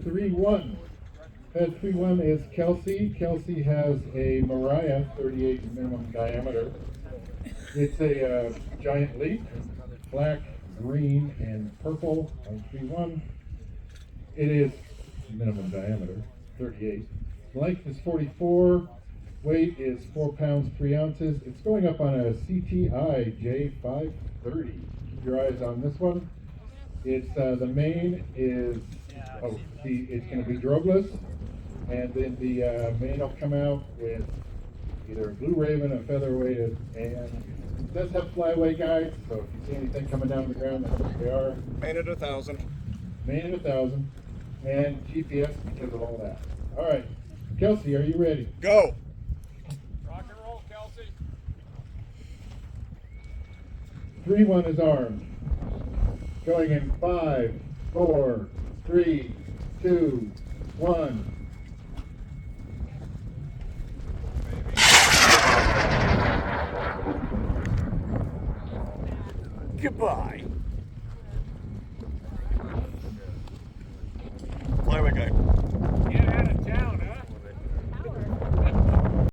3-1. Pad 3-1 is Kelsey. Kelsey has a Mariah 38 minimum diameter. It's a giant leaf, black, green, and purple on 3-1. It is minimum diameter, 38. Length is 44. Weight is 4 pounds 3 ounces. It's going up on a CTI J530. Keep your eyes on this one. It's the main is it's going to be drogless, and then the main will come out with either a blue raven, a featherweight, and it does have flyaway guides. So if you see anything coming down the ground, that's what they are. Main at 1,000. Main at 1,000, and GPS because of all that. All right, Kelsey, are you ready? Go. Rock and roll, Kelsey. 3-1 is armed. Going in 5, 4, 3, 2, 1. Goodbye. Flyway guy.